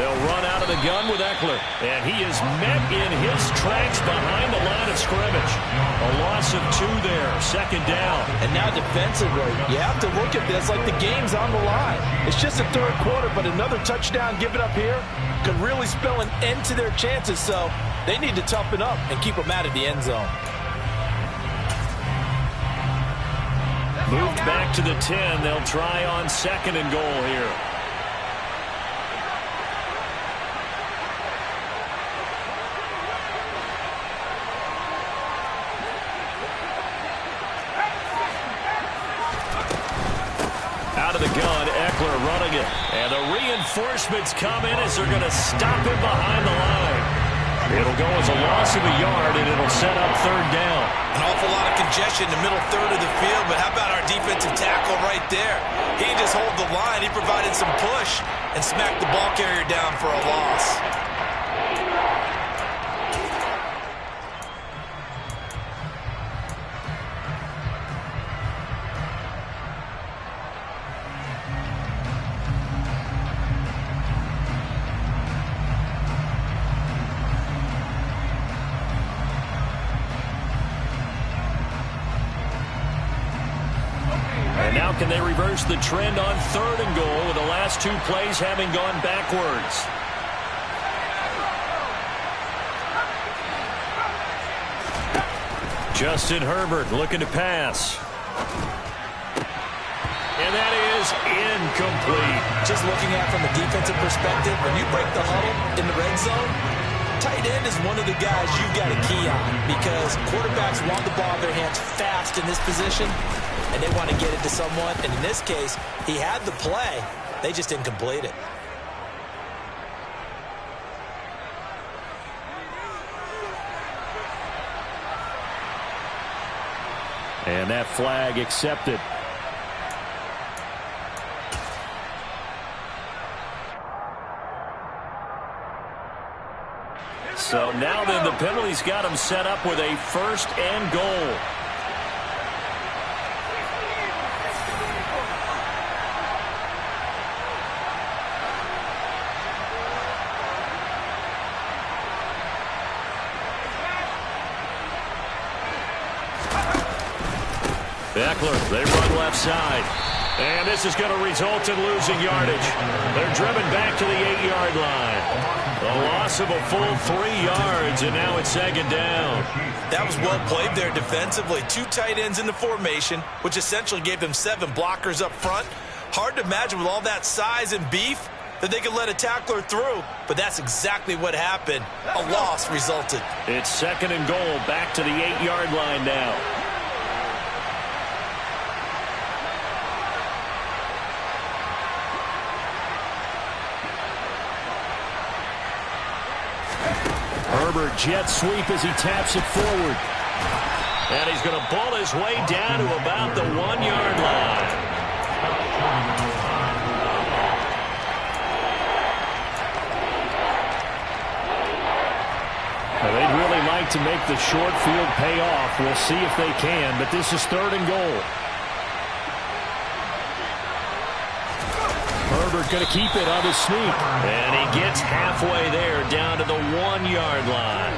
They'll run out of the gun with Ekeler. And he is met in his tracks behind the line of scrimmage. A loss of 2 there. 2nd down. And now defensively, you have to look at this like the game's on the line. It's just the 3rd quarter, but another touchdown given up here could really spell an end to their chances. So they need to toughen up and keep them out of the end zone. Moved back to the 10. They'll try on 2nd and goal here. Out of the gun, Ekeler running it. And the reinforcements come in as they're going to stop him behind the line. It'll go as a loss of a yard, and it'll set up 3rd down. An awful lot of congestion in the middle third of the field, but how about our defensive tackle right there? He didn't just hold the line. He provided some push and smacked the ball carrier down for a loss. Can they reverse the trend on 3rd and goal with the last 2 plays having gone backwards? Justin Herbert looking to pass. And that is incomplete. Just looking at it from a defensive perspective, when you break the huddle in the red zone, tight end is one of the guys you've got to key on because quarterbacks want the ball in their hands fast in this position, and they want to get it to someone. And in this case, he had the play. They just didn't complete it. And that flag accepted. So now then the penalty's got him set up with a 1st and goal. Ekeler, they run left side. And this is going to result in losing yardage. They're driven back to the 8-yard line. A loss of a full 3 yards, and now it's 2nd down. That was well played there defensively. 2 tight ends in the formation, which essentially gave them 7 blockers up front. Hard to imagine with all that size and beef that they could let a tackler through, but that's exactly what happened. A loss resulted. It's 2nd and goal, back to the 8-yard line now. Herbert jet sweep as he taps it forward. And he's going to ball his way down to about the 1-yard line. Now they'd really like to make the short field pay off. We'll see if they can, but this is 3rd and goal. Herbert going to keep it on his sneak. And he gets halfway there down to the 1-yard line.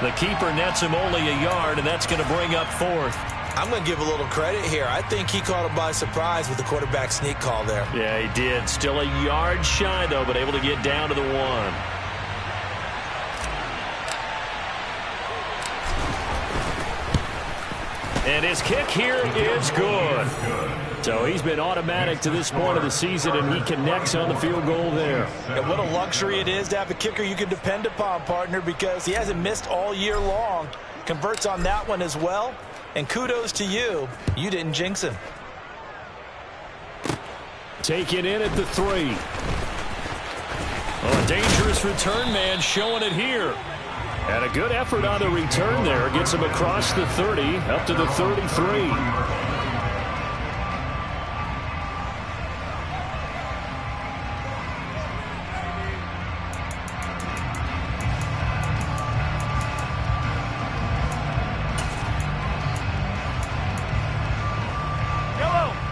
The keeper nets him only a yard, and that's going to bring up 4th. I'm going to give a little credit here. I think he caught him by surprise with the quarterback sneak call there. Yeah, he did. Still a yard shy, though, but able to get down to the 1. And his kick here is good. So he's been automatic to this point of the season, and he connects on the field goal there. And what a luxury it is to have a kicker you can depend upon, partner, because he hasn't missed all year long. Converts on that one as well. And kudos to you. You didn't jinx him. Taken in at the 3. Oh, a dangerous return man showing it here. And a good effort on the return there. Gets him across the 30, up to the 33.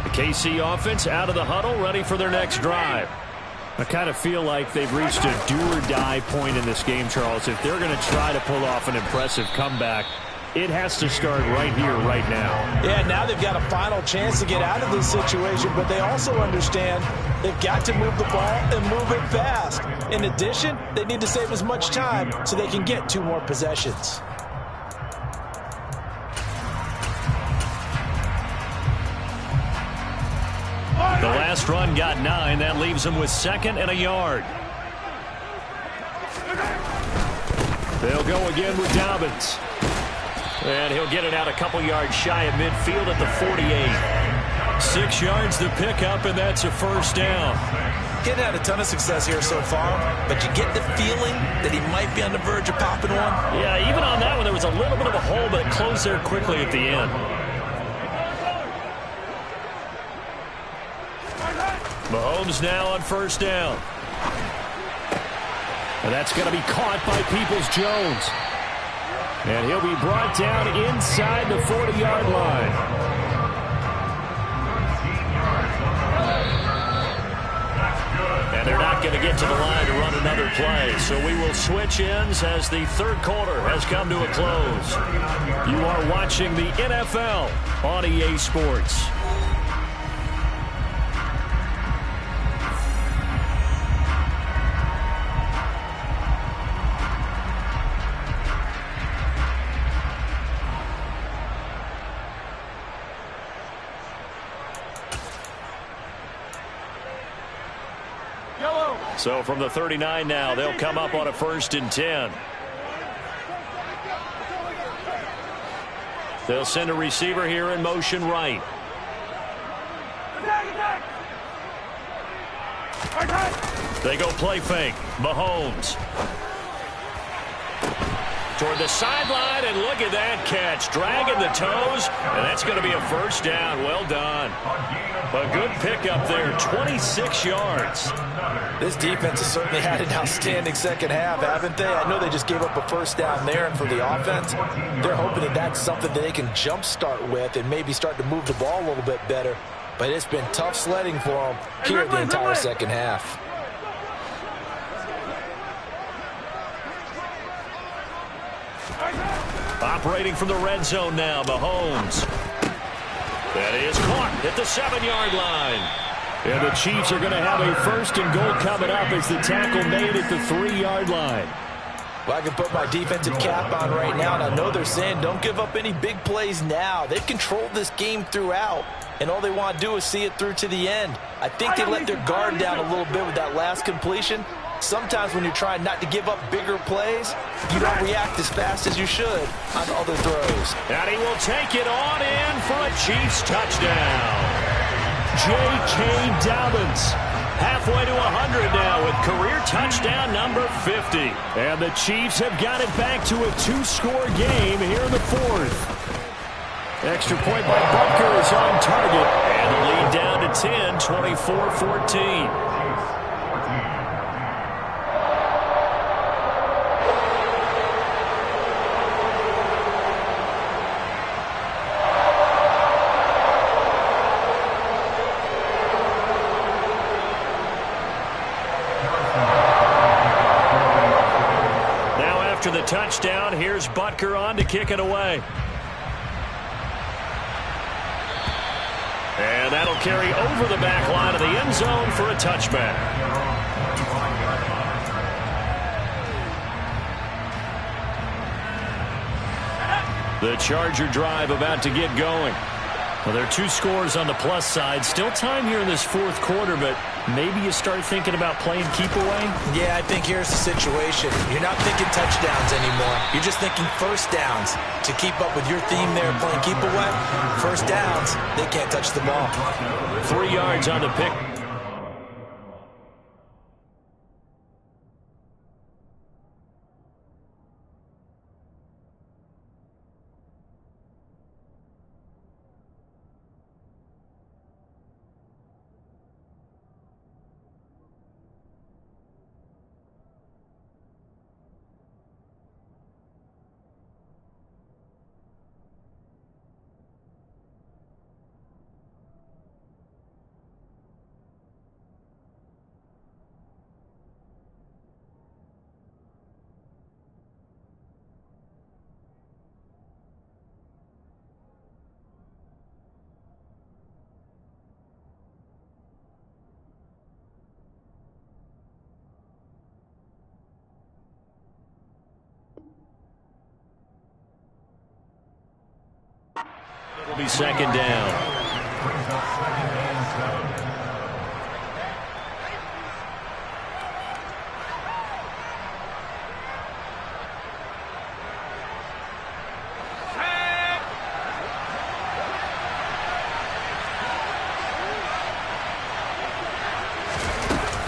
The KC offense out of the huddle, ready for their next drive. I kind of feel like they've reached a do-or-die point in this game, Charles. If they're going to try to pull off an impressive comeback, it has to start right here, right now. Yeah, now they've got a final chance to get out of this situation, but they also understand they've got to move the ball and move it fast. In addition, they need to save as much time so they can get 2 more possessions. The last run got 9. That leaves them with 2nd and a yard. They'll go again with Dobbins. And he'll get it out a couple yards shy of midfield at the 48. 6 yards to pick up, and that's a first down. Getting had a ton of success here so far, but you get the feeling that he might be on the verge of popping one. Yeah, even on that one, there was a little bit of a hole, but it closed there quickly at the end. Mahomes now on first down. And that's going to be caught by Peoples-Jones. And he'll be brought down inside the 40-yard line. And they're not going to get to the line to run another play. So we will switch ends as the third quarter has come to a close. You are watching the NFL on EA Sports. So from the 39 now, they'll come up on a 1st and 10. They'll send a receiver here in motion right. They go play fake. Mahomes. Toward the sideline, and look at that catch. Dragging the toes, and that's going to be a first down. Well done. A good pickup there, 26 yards. This defense has certainly had an outstanding second half, haven't they? I know they just gave up a first down there, and for the offense, they're hoping that that's something that they can jumpstart with and maybe start to move the ball a little bit better. But it's been tough sledding for them here the entire second half. Operating from the red zone now, Mahomes. That is caught at the 7-yard line. And the Chiefs are going to have a 1st and goal coming up as the tackle made at the 3-yard line. Well, I can put my defensive cap on right now, and I know they're saying don't give up any big plays now. They've controlled this game throughout, and all they want to do is see it through to the end. I think they let their guard down a little bit with that last completion. Sometimes when you're trying not to give up bigger plays, you don't react as fast as you should on other throws. And he will take it on in for a Chiefs touchdown. J.K. Dobbins halfway to 100 now with career touchdown number 50. And the Chiefs have got it back to a 2-score game here in the 4th. Extra point by Butker is on target. And the lead down to 10, 24-14. After the touchdown, here's Butker on to kick it away. And that'll carry over the back line of the end zone for a touchback. The Charger drive about to get going. Well, there are 2 scores on the plus side. Still time here in this 4th quarter, but maybe you start thinking about playing keep away? Yeah, I think here's the situation. You're not thinking touchdowns anymore. You're just thinking first downs. To keep up with your theme there, playing keep away, first downs, they can't touch the ball. 3 yards on the pick. be second down.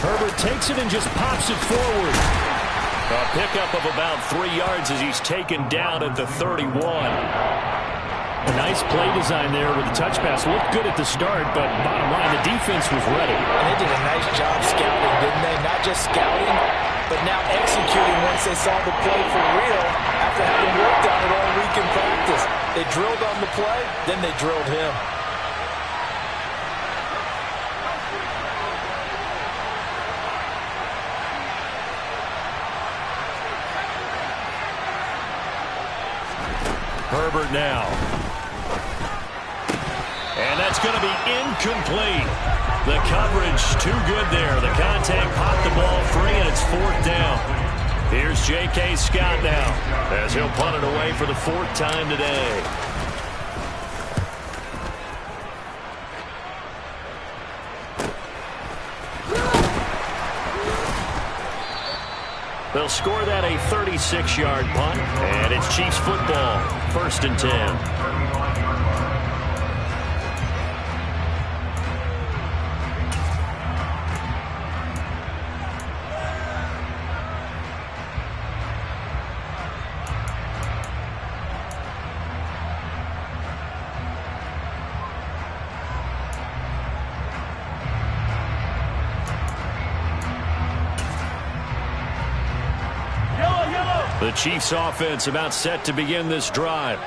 Herbert takes it and just pops it forward. A pickup of about 3 yards as he's taken down at the 31. A nice play design there with the touch pass. Looked good at the start, but bottom line, the defense was ready. And they did a nice job scouting, didn't they? Not just scouting, but now executing once they saw the play for real after having worked on it all week in practice. They drilled on the play, then they drilled him. Herbert now. And that's going to be incomplete. The coverage too good there. The contact popped the ball free, and it's 4th down. Here's J.K. Scott now as he'll punt it away for the 4th time today. They'll score that a 36-yard punt, and it's Chiefs football, 1st and 10. The Chiefs offense about set to begin this drive.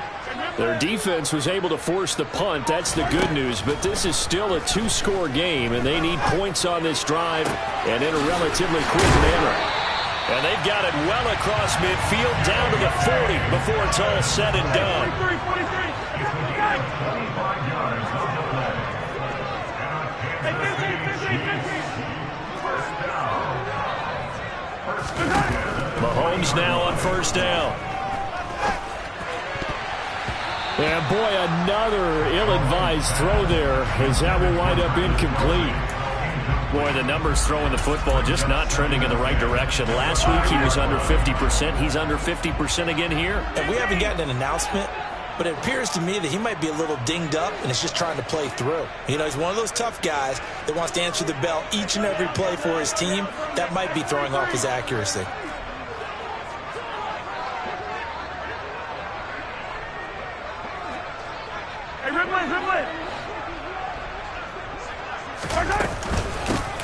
Their defense was able to force the punt. That's the good news, but this is still a 2-score game, and they need points on this drive and in a relatively quick manner. And they've got it well across midfield down to the 40 before it's all said and done. Mahomes now on 1st down. And boy, another ill-advised throw there as that will wind up incomplete. Boy, the numbers throwing the football just not trending in the right direction. Last week he was under 50%. He's under 50% again here. And we haven't gotten an announcement, but it appears to me that he might be a little dinged up and is just trying to play through. You know, he's one of those tough guys that wants to answer the bell each and every play for his team. That might be throwing off his accuracy.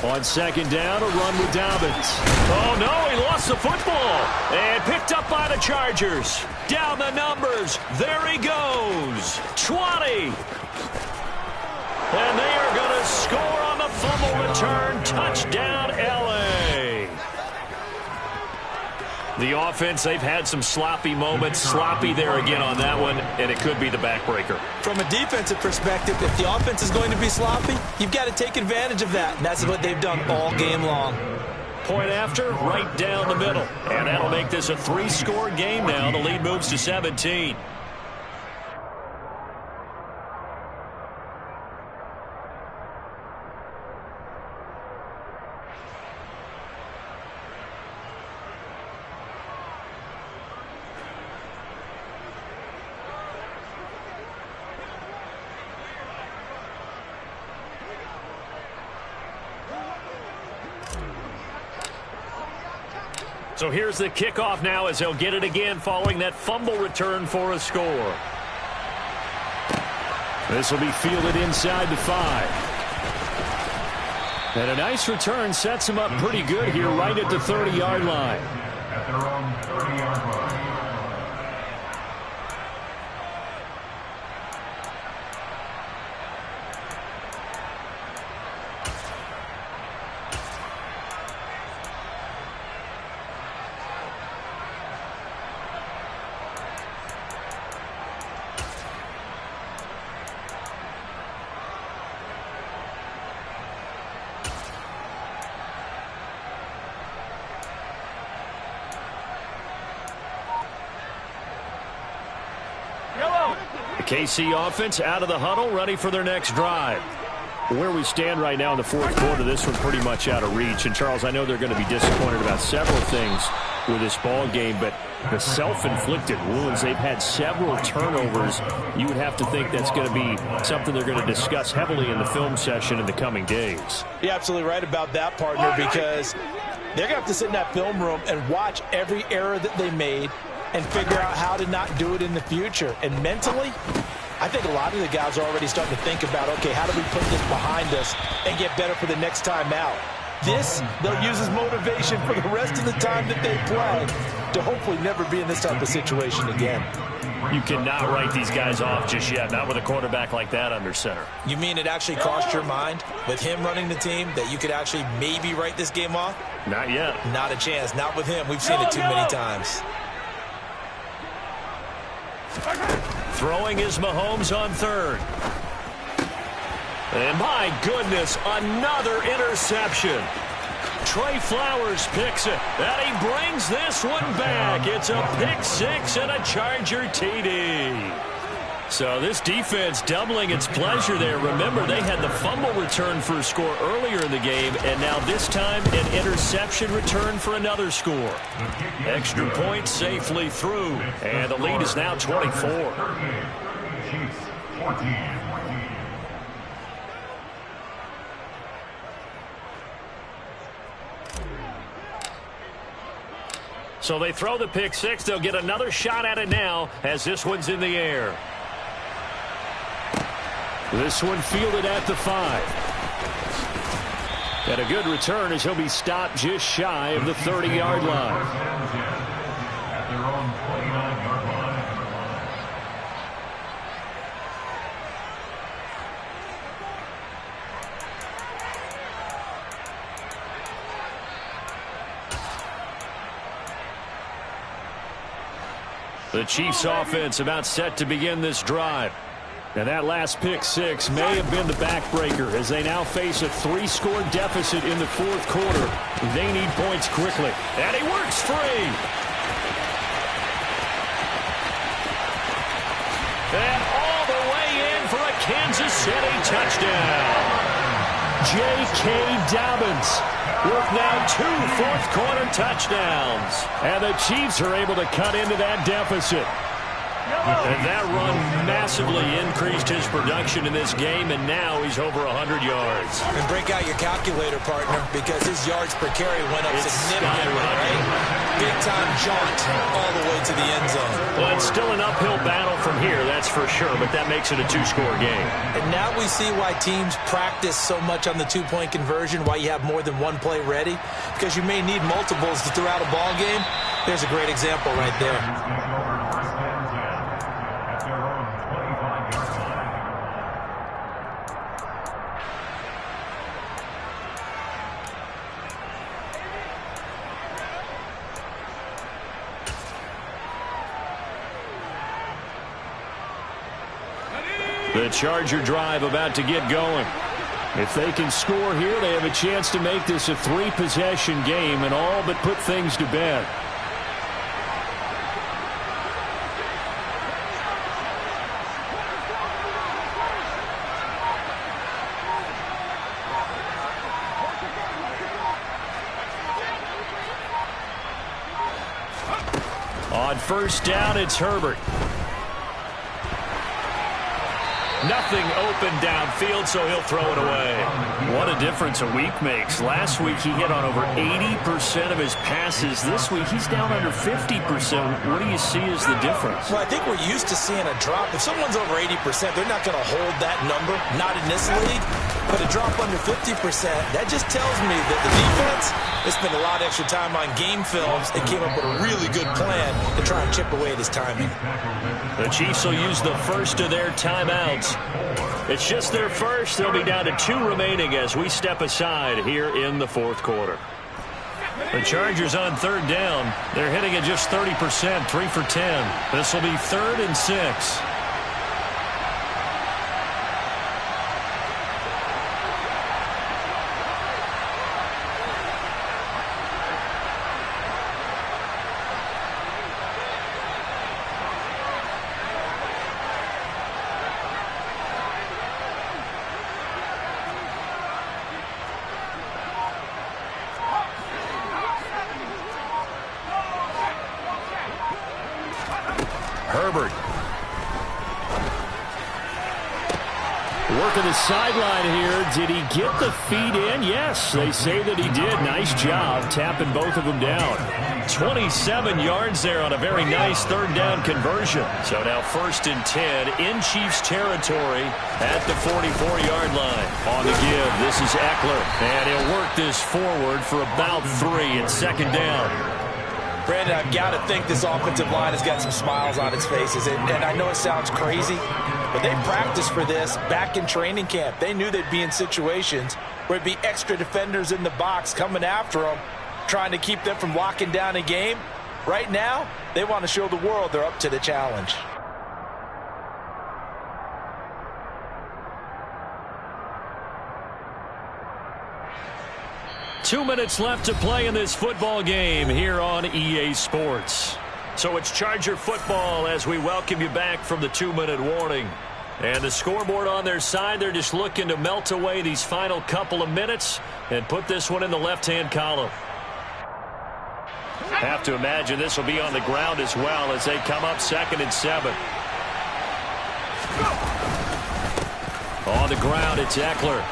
On 2nd down, a run with Dobbins. Oh, no, he lost the football. And picked up by the Chargers. Down the numbers. There he goes. 20. And they are going to score on the fumble return. Touchdown, L.A. The offense, they've had some sloppy moments. Sloppy there again on that one, and it could be the backbreaker. From a defensive perspective, if the offense is going to be sloppy, you've got to take advantage of that. And that's what they've done all game long. Point after, right down the middle. And that'll make this a 3-score game now. The lead moves to 17. So here's the kickoff now as he'll get it again following that fumble return for a score. This will be fielded inside the 5. And a nice return sets him up pretty good here right at the 30-yard line. At their own 30-yard line. KC offense out of the huddle, ready for their next drive. Where we stand right now in the fourth quarter, this one pretty much out of reach. And, Charles, I know they're going to be disappointed about several things with this ball game, but the self-inflicted wounds, they've had several turnovers. You would have to think that's going to be something they're going to discuss heavily in the film session in the coming days. You're absolutely right about that, partner, because they're going to have to sit in that film room and watch every error that they made and figure out how to not do it in the future. And mentally, I think a lot of the guys are already starting to think about, okay, how do we put this behind us and get better for the next time out? This, they'll use as motivation for the rest of the time that they play to hopefully never be in this type of situation again. You cannot write these guys off just yet, not with a quarterback like that under center. You mean it actually crossed your mind with him running the team that you could actually maybe write this game off? Not yet. Not a chance. Not with him. We've seen it too many times. Throwing is Mahomes on third. And my goodness, another interception. Trey Flowers picks it, and he brings this one back. It's a pick six and a Charger TD. So this defense doubling its pleasure there. Remember, they had the fumble return for a score earlier in the game, and now this time an interception return for another score. Extra point safely through, and the lead is now 24. Chiefs, 14. So they throw the pick six. They'll get another shot at it now as this one's in the air. This one fielded at the 5. And a good return as he'll be stopped just shy of the 30-yard line. At their own 29-yard line. The Chiefs offense about set to begin this drive. And that last pick six may have been the backbreaker as they now face a 3-score deficit in the fourth quarter. They need points quickly. And he works free. And all the way in for a Kansas City touchdown. J.K. Dobbins with now 2 fourth-quarter touchdowns. And the Chiefs are able to cut into that deficit. And that run massively increased his production in this game, and now he's over 100 yards. And break out your calculator, partner, because his yards per carry went up significantly, right? Big-time jaunt all the way to the end zone. Well, it's still an uphill battle from here, that's for sure, but that makes it a 2-score game. And now we see why teams practice so much on the 2-point conversion, why you have more than one play ready, because you may need multiples to throw out a ball game. There's a great example right there. The Charger drive about to get going. If they can score here, they have a chance to make this a 3-possession game and all but put things to bed. On first down, it's Herbert. Nothing open downfield, so he'll throw it away. What a difference a week makes. Last week, he hit on over 80% of his passes. This week, he's down under 50%. What do you see as the difference? Well, I think we're used to seeing a drop. If someone's over 80%, they're not going to hold that number, not in this league. But a drop under 50%, that just tells me that the defense has spent a lot of extra time on game films and came up with a really good plan to try and chip away at his timing. The Chiefs will use the first of their timeouts. It's just their first. They'll be down to 2 remaining as we step aside here in the fourth quarter. The Chargers on third down. They're hitting at just 30%, 3 for 10. This will be 3rd and 6. Working the sideline here. Did he get the feet in? Yes, they say that he did. Nice job tapping both of them down. 27 yards there on a very nice third down conversion. So now 1st and 10 in Chiefs territory at the 44-yard line. On the give, this is Eckler. And he'll work this forward for about 3. It's 2nd down. Brandon, I've got to think this offensive line has got some smiles on its faces. And I know it sounds crazy, but they practiced for this back in training camp. They knew they'd be in situations where it'd be extra defenders in the box coming after them, trying to keep them from locking down a game. Right now, they want to show the world they're up to the challenge. Two minutes left to play in this football game here on EA Sports. So it's Charger football as we welcome you back from the 2-minute warning. And the scoreboard on their side, they're just looking to melt away these final couple of minutes and put this one in the left-hand column. Have to imagine this will be on the ground as well as they come up 2nd and 7. On the ground, it's Eckler.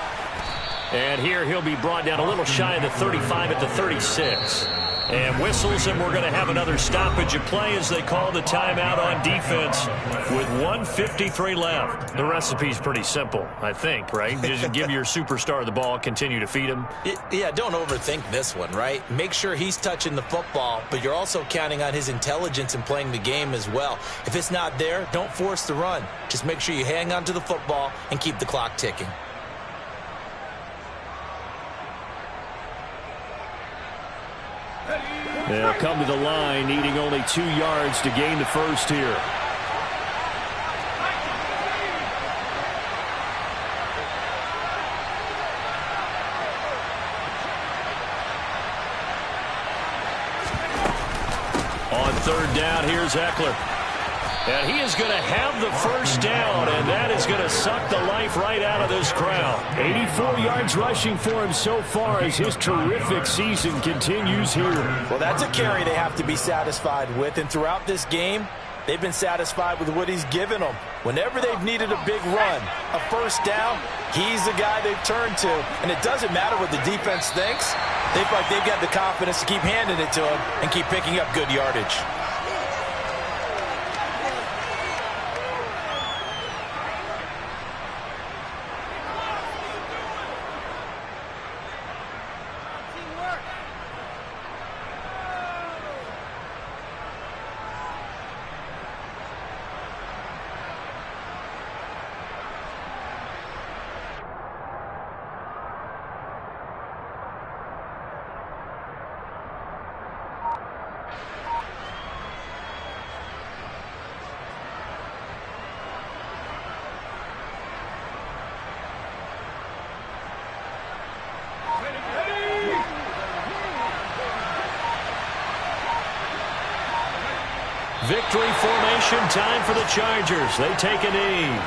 And here he'll be brought down a little shy of the 35 at the 36. And whistles, and we're going to have another stoppage of play as they call the timeout on defense with 1:53 left. The recipe's pretty simple, I think, right? Just give your superstar the ball, continue to feed him. Yeah, don't overthink this one, right? Make sure he's touching the football, but you're also counting on his intelligence in playing the game as well. If it's not there, don't force the run. Just make sure you hang on to the football and keep the clock ticking. They'll come to the line, needing only 2 yards to gain the first here. On 3rd down, here's Eckler. And he is going to have the first down, and that is going to suck the life right out of this crowd. 84 yards rushing for him so far as his terrific season continues here. Well, that's a carry they have to be satisfied with, and throughout this game, they've been satisfied with what he's given them. Whenever they've needed a big run, a first down, he's the guy they've turned to. And it doesn't matter what the defense thinks. They feel like they've got the confidence to keep handing it to him and keep picking up good yardage. Victory formation time for the Chargers. They take a knee.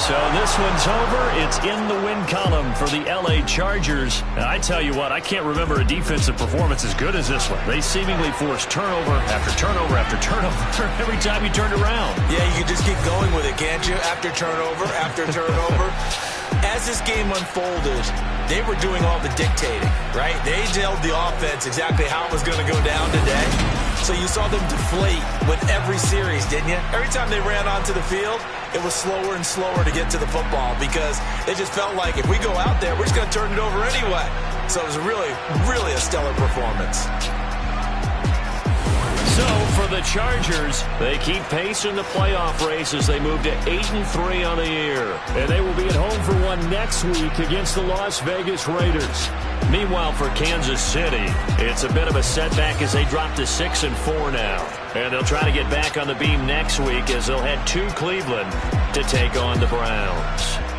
So this one's over. It's in the win column for the L.A. Chargers. And I tell you what, I can't remember a defensive performance as good as this one. They seemingly forced turnover after turnover after turnover every time you turned around. Yeah, you can just keep going with it, can't you? After turnover, after turnover. As this game unfolded, they were doing all the dictating, right? They told the offense exactly how it was going to go down today. So you saw them deflate with every series, didn't you? Every time they ran onto the field, it was slower and slower to get to the football because it just felt like if we go out there, we're just going to turn it over anyway. So it was really, really a stellar performance. So for the Chargers, they keep pace in the playoff race as they move to 8-3 on the year. And they will be at home for one next week against the Las Vegas Raiders. Meanwhile, for Kansas City, it's a bit of a setback as they drop to 6-4 now. And they'll try to get back on the beam next week as they'll head to Cleveland to take on the Browns.